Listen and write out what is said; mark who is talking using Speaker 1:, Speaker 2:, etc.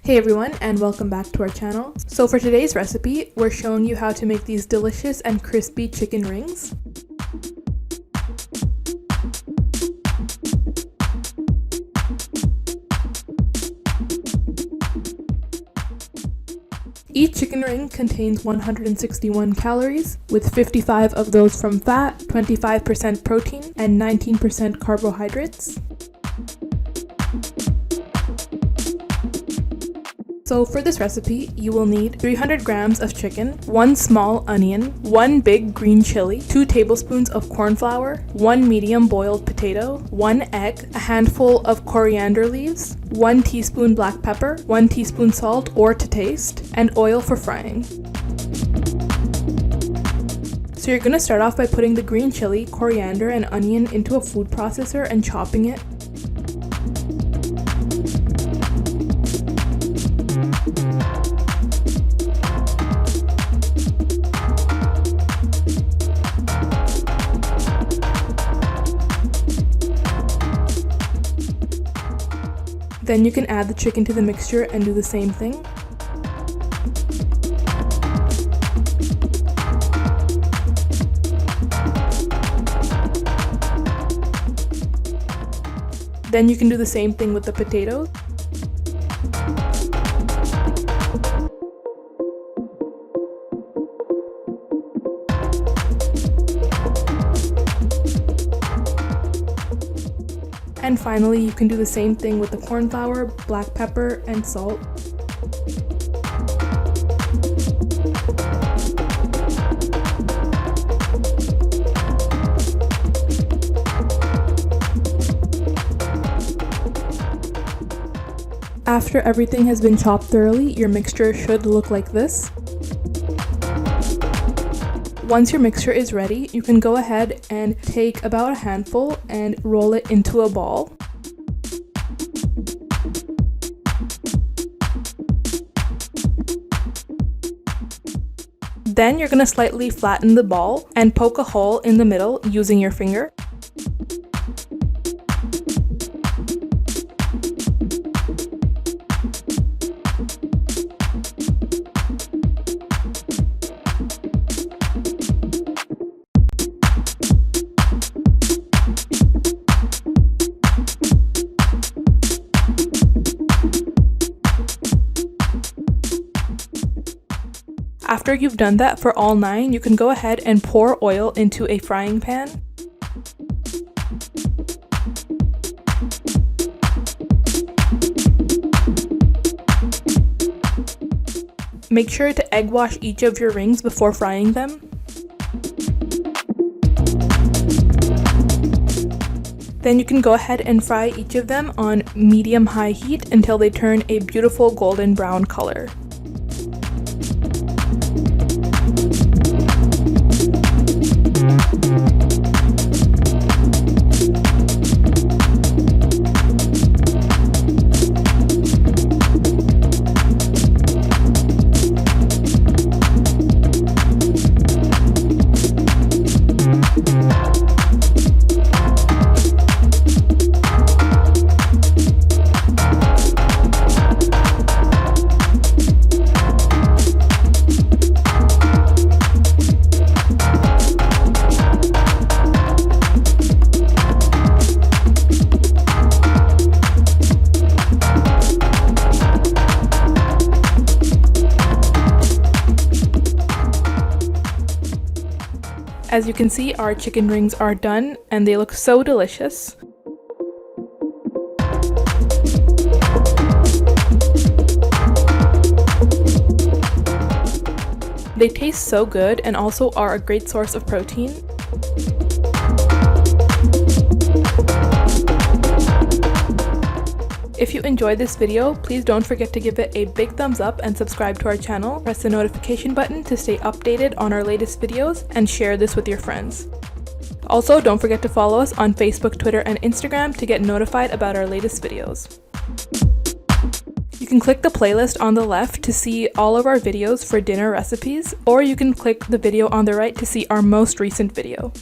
Speaker 1: Hey everyone, and welcome back to our channel. So for today's recipe, we're showing you how to make these delicious and crispy chicken rings. Each chicken ring contains 161 calories, with 55 of those from fat, 25% protein, and 19% carbohydrates. So for this recipe, you will need 300 grams of chicken, 1 small onion, 1 big green chili, 2 tablespoons of corn flour, 1 medium boiled potato, 1 egg, a handful of coriander leaves, 1 teaspoon black pepper, 1 teaspoon salt or to taste, and oil for frying. So you're going to start off by putting the green chili, coriander, and onion into a food processor and chopping it. Then you can add the chicken to the mixture and do the same thing. Then you can do the same thing with the potatoes. And finally, you can do the same thing with the corn flour, black pepper, and salt. After everything has been chopped thoroughly, your mixture should look like this. Once your mixture is ready, you can go ahead and take about a handful and roll it into a ball. Then you're going to slightly flatten the ball and poke a hole in the middle using your finger. After you've done that for all 9, you can go ahead and pour oil into a frying pan. Make sure to egg wash each of your rings before frying them. Then you can go ahead and fry each of them on medium-high heat until they turn a beautiful golden brown color. As you can see, our chicken rings are done and they look so delicious. They taste so good and also are a great source of protein. If you enjoyed this video, please don't forget to give it a big thumbs up and subscribe to our channel. Press the notification button to stay updated on our latest videos and share this with your friends. Also, don't forget to follow us on Facebook, Twitter, and Instagram to get notified about our latest videos. You can click the playlist on the left to see all of our videos for dinner recipes, or you can click the video on the right to see our most recent video.